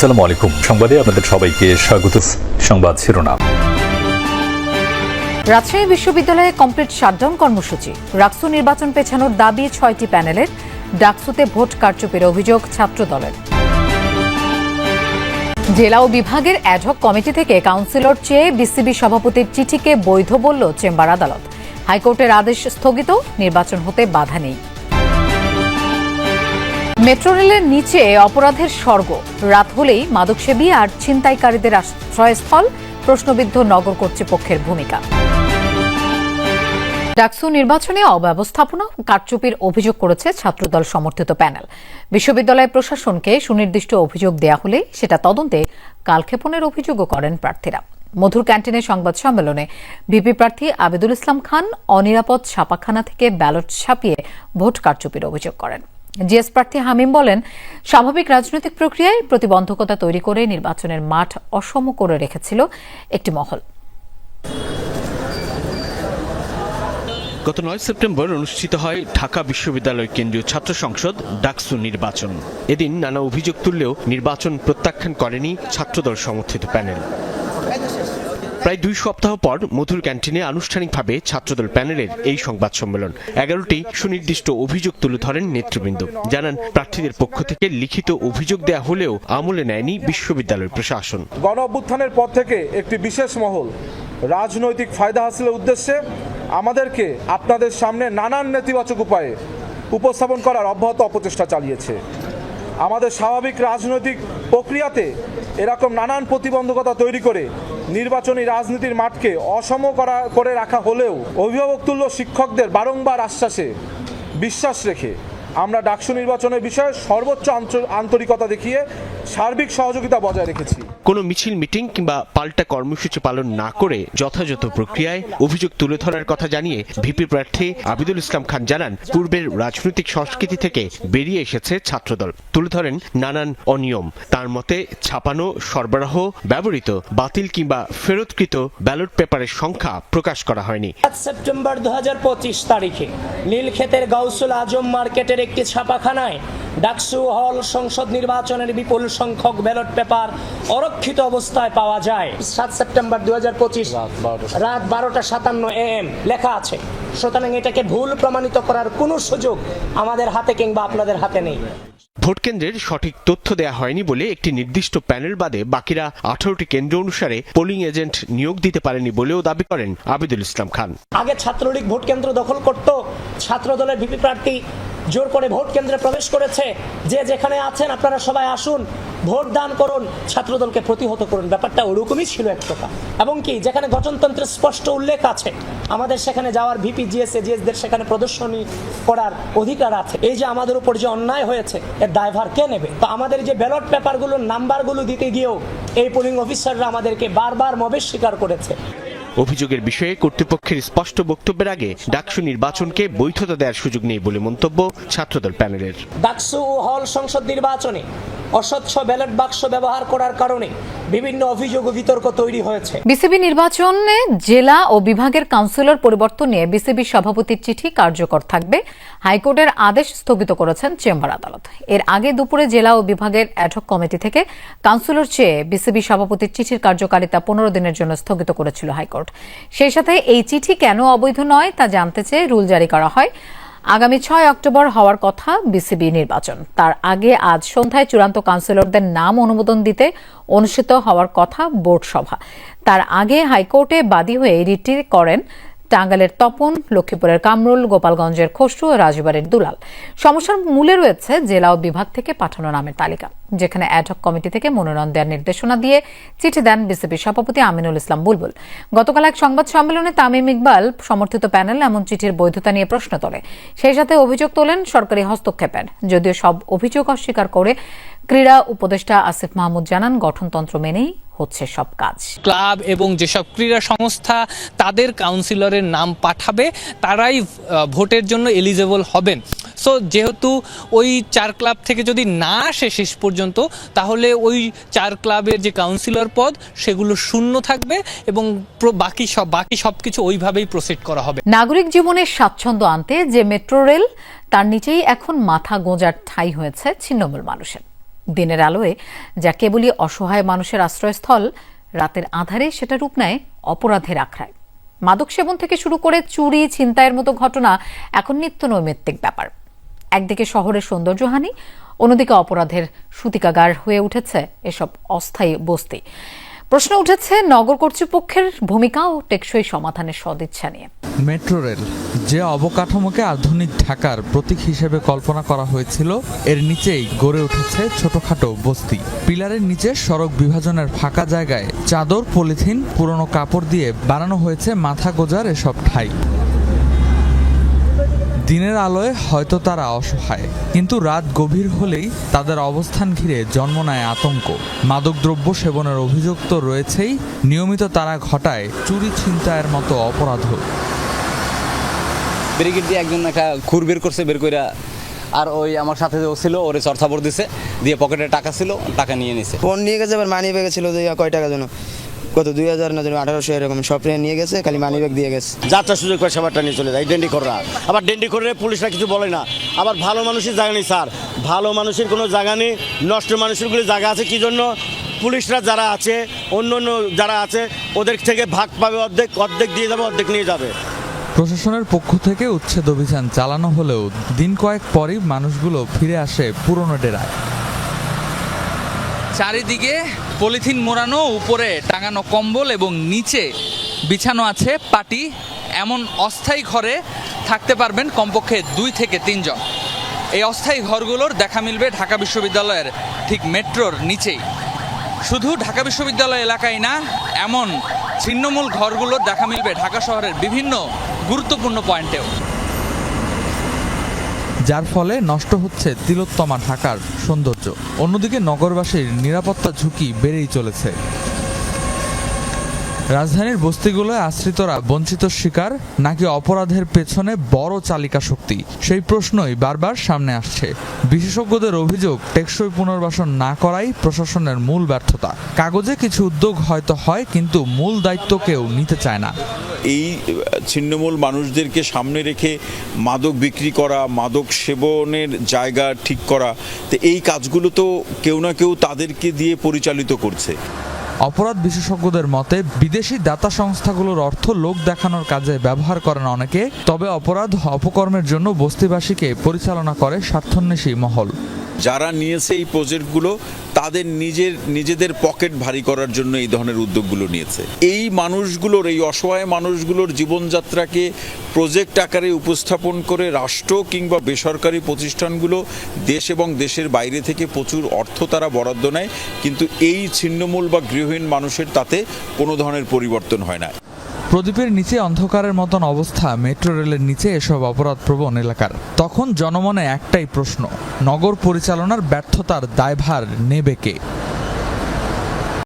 আসসালামু আলাইকুম। সংবাদে আপনাদের সবাইকে স্বাগত। সংবাদ শিরোনাম। রাজশাহী বিশ্ববিদ্যালয়ে কমপ্লিট শাটডাউন কর্মসূচি। ডাকসু নির্বাচন পেছানোর দাবি ৬টি প্যানেলের। ডাকসুতে ভোট কারচুপির অভিযোগ ছাত্রদলের। জেলা ও বিভাগের অ্যাডহক কমিটি থেকে কাউন্সিলর চেয়ে বিসিবি সভাপতির চিঠিকে বৈধ বলল চেম্বার আদালত। হাইকোর্টের আদেশ স্থগিত, নির্বাচন হতে বাধা নেই। মেট্রো রেলের নিচে অপরাধের স্বর্গ। রাত হলেই মাদকসেবী আর ছিনতাইকারীদের আশ্রয়স্থল, প্রশ্নবিদ্ধ নগর কর্তৃপক্ষের ভূমিকা। ডাকসু নির্বাচনে অব্যবস্থাপনা কারচুপির অভিযোগ করেছে ছাত্রদল সমর্থিত প্যানেল। বিশ্ববিদ্যালয় প্রশাসনকে সুনির্দিষ্ট অভিযোগ দেয়া হলে সেটা তদন্তে কালক্ষেপণের অভিযোগও করেন প্রার্থীরা। মধুর ক্যান্টিনে সংবাদ সম্মেলনে ভিপি প্রার্থী আবিদুল ইসলাম খান অনিরাপদ ছাপাখানা থেকে ব্যালট ছাপিয়ে ভোট কারচুপির অভিযোগ করেন। জিএস প্রার্থী হামিম বলেন, স্বাভাবিক রাজনৈতিক প্রক্রিয়ায় প্রতিবন্ধকতা তৈরি করে নির্বাচনের মাঠ অসম করে রেখেছিল একটি মহল। গত ৯ সেপ্টেম্বর অনুষ্ঠিত হয় ঢাকা বিশ্ববিদ্যালয় কেন্দ্রীয় ছাত্র সংসদ ডাকসু নির্বাচন। এদিন নানা অভিযোগ তুললেও নির্বাচন প্রত্যাখ্যান করেনি ছাত্রদল সমর্থিত প্যানেল। প্রায় ২ সপ্তাহ পর মধুর ক্যান্টিনে আনুষ্ঠানিকভাবে ছাত্রদল প্যানেলের এই সংবাদ সম্মেলন। ১১টি সুনির্দিষ্ট অভিযোগ তুলে ধরেন নেতৃবৃন্দ। জানান, প্রার্থীদের পক্ষ থেকে লিখিত অভিযোগ দেয়া হলেও আমলে নেয়নি বিশ্ববিদ্যালয় প্রশাসন। গণ অভ্যুত্থানের পর থেকে একটি বিশেষ মহল রাজনৈতিক ফায়দা হাসিলের উদ্দেশ্যে আমাদেরকে আপনাদের সামনে নানান নেতিবাচক উপায়ে উপস্থাপন করার অব্যাহত অপচেষ্টা চালিয়েছে। আমাদের স্বাভাবিক রাজনৈতিক প্রক্রিয়াতে এরকম নানান প্রতিবন্ধকতা তৈরি করে নির্বাচনী রাজনীতির মাঠকে অসম করে রাখা হলেও অভিভাবক তুল্য শিক্ষকদের বারংবার আশ্বাসে বিশ্বাস রেখে আমরা ডাকসু নির্বাচনের বিষয়ে সর্বোচ্চ আন্তরিকতা দেখিয়ে সার্বিক সহযোগিতা বজায় রেখেছি। কোনো মিছিল, মিটিং কিংবা পাল্টা কর্মসূচি পালন না করে যথাযথ প্রক্রিয়ায় অভিযোগ তুলে ধরার কথা জানিয়ে ভিপি প্রার্থী আবিদুল ইসলাম খান জানান, পূর্বের রাজনৈতিক সংস্কৃতি থেকে বেরিয়ে এসেছে ছাত্রদল। তুলে ধরেন নানান অনিয়ম। তার মতে, ছাপানো, সরবরাহ, ব্যবহৃত, বাতিল কিংবা ফেরতকৃত ব্যালট পেপারের সংখ্যা প্রকাশ করা হয়নি। ৭ সেপ্টেম্বর ২০২৫ তারিখে নীলক্ষেতের গাউসুল আজম মার্কেটের একটি ছাপাখানায় ডাকসু হল সংসদ নির্বাচনের বিপুল সংখ্যক ব্যালট পেপার অরক্ষিত অবস্থায় পাওয়া যায়। ৭ সেপ্টেম্বর ২০২৫ রাত ১২:৫৭ AM লেখা আছে। সুতরাং এটাকে ভুল প্রমাণিত করার কোনো সুযোগ আমাদের হাতে কিংবা আপনাদের হাতে নেই। ভোট কেন্দ্রের সঠিক তথ্য দেয়া হয়নি বলে একটি নির্দিষ্ট প্যানেল বাদে বাকিরা 18টি কেন্দ্র অনুসারে পোলিং এজেন্ট নিয়োগ দিতে পারেনি বলেও দাবি করেন আবিদুল ইসলাম খান। আগে ছাত্রলীগ ভোট কেন্দ্র দখল করত, ছাত্রদলের ভিপি প্রার্থী জোর করে ভোট কেন্দ্রে প্রবেশ করেছে, যে যেখানে আছেন আপনারা সবাই আসুন, ভোট দান করুন, ছাত্রদলকে প্রতিহত করুন। ব্যাপারটা ওরকমই ছিল এক প্রকার। এবং কি, যেখানে গঠনতন্ত্রের স্পষ্ট উল্লেখ আছে আমাদের সেখানে যাওয়ার, ভিপি জিএসদের সেখানে প্রদর্শনী করার অধিকার আছে। এই যে আমাদের উপর যে অন্যায় হয়েছে, এর দায়ভার কে নেবে? তো আমাদের যে ব্যালট পেপারগুলোর নাম্বারগুলো দিতে গিয়েও এই পোলিং অফিসাররা আমাদেরকে বারবার মবেশ স্বীকার করেছে। অভিযোগের বিষয়ে কর্তৃপক্ষের স্পষ্ট বক্তব্যের আগে ডাকসু নির্বাচনকে বৈধতা দেওয়ার সুযোগ নেই বলে মন্তব্য ছাত্রদল প্যানেলের। ডাকসু হল সংসদ নির্বাচনে অস্বচ্ছ ব্যালট বাক্স ব্যবহার করার কারণে বিভিন্ন অভিযোগ ও বিতর্ক তৈরি হয়েছে। বিসিবি নির্বাচনে জেলা ও বিভাগের কাউন্সিলর পরিবর্তন নিয়ে বিসিবি সভাপতির চিঠি কার্যকর থাকবে। হাইকোর্টের আদেশ স্থগিত করেছেন চেম্বার আদালত। এর আগে দুপুরে জেলা ও বিভাগের অ্যাডহক কমিটি থেকে কাউন্সিলর চেয়ে বিসিবি সভাপতির চিঠির কার্যকারিতা 15 দিনের জন্য স্থগিত করেছিল হাইকোর্ট। সেই সাথে এই চিঠি কেন অবৈধ নয় তা জানতে চেয়ে রুল জারি করা হয়। আগামী ৬ অক্টোবর হওয়ার কথা বিসিবি নির্বাচন। তার আগে আজ সন্ধ্যায় চূড়ান্ত কাউন্সিলরদের নাম অনুমোদন দিতে অনুষ্ঠিত হওয়ার কথা বোর্ড সভা। তার আগে হাইকোর্টে বাদী হয়ে রিটটি করেন টাঙ্গাইলের তপন, লক্ষ্মীপুরের কামরুল, গোপালগঞ্জের খসরু ও রাজবাড়ীর দুলাল। সমস্যার মূলে রয়েছে জেলা ও বিভাগ থেকে পাঠানো নামের তালিকা, যেখানে অ্যাডহক কমিটি থেকে মনোনয়ন দেওয়ার নির্দেশনা দিয়ে চিঠি দেন বিসিবি সভাপতি আমিনুল ইসলাম বুলবুল। গতকাল এক সংবাদ সম্মেলনে তামিম ইকবাল সমর্থিত প্যানেল এমন চিঠির বৈধতা নিয়ে প্রশ্ন তোলে। সেই সাথে অভিযোগ তোলেন সরকারি হস্তক্ষেপের। যদিও সব অভিযোগ অস্বীকার করে ক্রীড়া উপদেষ্টা আসিফ মাহমুদ জানান, গঠনতন্ত্র মেনেই হচ্ছে সব কাজ। ক্লাব এবং যেসব ক্রীড়া সংস্থা তাদের কাউন্সিলরের নাম পাঠাবে তারাই ভোটের জন্য এলিজেবল হবেন। সো যেহেতু ওই 4 ক্লাব থেকে যদি না আসে শেষ পর্যন্ত, তাহলে ওই 4 ক্লাবের যে কাউন্সিলর পদ সেগুলো শূন্য থাকবে এবং বাকি সবকিছু ওইভাবেই প্রসিড করা হবে। নাগরিক জীবনের স্বাচ্ছন্দ্য আনতে যে মেট্রো রেল, তার নিচেই এখন মাথা গোঁজার ঠাঁই হয়েছে ছিন্নমূল মানুষের। দিনের আলোয় যা কেবলই অসহায় মানুষের আশ্রয়স্থল, রাতের আধারে সেটা রূপ নেয় অপরাধের আখড়ায়। মাদক সেবন থেকে শুরু করে চুরি, ছিনতাইয়ের মতো ঘটনা এখন নিত্য নৈমিত্তিক ব্যাপার। একদিকে শহরের সৌন্দর্যহানি, অন্যদিকে অপরাধের সূতিকাগার হয়ে উঠেছে এসব অস্থায়ী বস্তি। প্রশ্ন উঠেছে নগর কর্তৃপক্ষের ভূমিকা ও টেকসই সমাধানের সদিচ্ছা নিয়ে। মেট্রো রেল যে অবকাঠামোকে আধুনিক ঢাকার প্রতীক হিসেবে কল্পনা করা হয়েছিল, এর নিচেই গড়ে উঠেছে ছোটখাটো বস্তি। পিলারের নিচে সড়ক বিভাজনের ফাঁকা জায়গায় চাদর, পলিথিন, পুরনো কাপড় দিয়ে বানানো হয়েছে মাথা গোজার এসব ঠাঁই। দিনের আলোয় হয়তো তারা অসহায়, কিন্তু রাত গভীর হলেই তাদের অবস্থান ঘিরে জন্ম নেয় আতঙ্ক। মাদকদ্রব্য সেবনের অভিযোগ তো রয়েছেই, নিয়মিত তারা ঘটায় চুরি, ছিনতাইয়ের মতো অপরাধ। ব্যারিকেড দিয়ে একজন একটা খুর বের করছে, বের কইরা আর ওই আমার সাথে যে ছিল ওরে চর্চাপর দিছে, দিয়ে পকেটে টাকা ছিল, টাকা নিয়ে নিছে। ফোন নিয়ে গেছে, আবার মানি ব্যাগে ছিল যে কয় টাকা যেন, কত 2000 না 1800 এরকম সব নিয়ে গেছে, খালি মানি ব্যাগ দিয়ে গেছে। যাত্রা সুযোগ করে সেবারটা নিয়ে চলে যায় ডেন্ডি কররা। আবার ডেন্ডি করে পুলিশরা কিছু বলে না। আবার ভালো মানুষের জায়গা নেই স্যার, ভালো মানুষের কোনো জায়গা নেই, নষ্ট মানুষেরগুলো জায়গা আছে। কি জন্য? পুলিশরা যারা আছে, অন্য অন্য যারা আছে ওদের থেকে ভাগ পাবে, অর্ধেক অর্ধেক দিয়ে যাবে, অর্ধেক নিয়ে যাবে। প্রশাসনের পক্ষ থেকে উচ্ছেদ অভিযান চালানো হলেও দিন কয়েক পরই মানুষগুলো ফিরে আসে পুরনো ডেরায়। চারিদিকে পলিথিন মোড়ানো, উপরে টাঙানো কম্বল এবং নিচে বিছানো আছে পাটি। এমন অস্থায়ী ঘরে থাকতে পারবেন কমপক্ষে 2 থেকে 3 জন। এই অস্থায়ী ঘরগুলোর দেখা মিলবে ঢাকা বিশ্ববিদ্যালয়ের ঠিক মেট্রোর নিচেই। শুধু ঢাকা বিশ্ববিদ্যালয় এলাকায় না, এমন ছিন্নমূল ঘরগুলোর দেখা মিলবে ঢাকা শহরের বিভিন্ন গুরুত্বপূর্ণ পয়েন্টেও, যার ফলে নষ্ট হচ্ছে তিলোত্তমা ঢাকার সৌন্দর্য। অন্যদিকে নগরবাসীর নিরাপত্তা ঝুঁকি বেড়েই চলেছে। রাজধানীর বস্তিগুলোয় আশ্রিতরা বঞ্চিত শিকার, নাকি অপরাধের পেছনে বড় চালিকা শক্তি? সেই প্রশ্নই বারবার সামনে আসছে। বিশেষজ্ঞদের অভিযোগ, টেকসই পুনর্বাসন না করাই প্রশাসনের মূল ব্যর্থতা। কাগজে কিছু উদ্যোগ হয়তো হয়, কিন্তু মূল দায়িত্ব কেউ নিতে চায় না। এই ছিন্নমূল মানুষদেরকে সামনে রেখে মাদক বিক্রি করা, মাদক সেবনের জায়গা ঠিক করা, তো এই কাজগুলো তো কেউ না কেউ তাদেরকে দিয়ে পরিচালিত করছে। অপরাধ বিশেষজ্ঞদের মতে, বিদেশি দাতা সংস্থাগুলোর অর্থ লোক দেখানোর কাজে ব্যবহার করেন অনেকে, তবে অপরাধ অপকর্মের জন্য বস্তিবাসীকে পরিচালনা করে স্বার্থান্বেষী মহল। যারা নিয়েছে এই প্রজেক্টগুলো, তাদের নিজেদের পকেট ভারী করার জন্য এই ধরনের উদ্যোগগুলো নিয়েছে। এই মানুষগুলোর, এই অসহায় মানুষগুলোর জীবনযাত্রাকে প্রজেক্ট আকারে উপস্থাপন করে রাষ্ট্র কিংবা বেসরকারি প্রতিষ্ঠানগুলো দেশ এবং দেশের বাইরে থেকে প্রচুর অর্থ তারা বরাদ্দ নেয়, কিন্তু এই ছিন্নমূল বা গৃহহীন মানুষের তাতে কোনো ধরনের পরিবর্তন হয় না। প্রদীপের নিচে অন্ধকারের মতন অবস্থা মেট্রো রেলের নিচে এসব অপরাধপ্রবণ এলাকার। তখন জনমনে একটাই প্রশ্ন, নগর পরিচালনার ব্যর্থতার দায়ভার নেবে কে?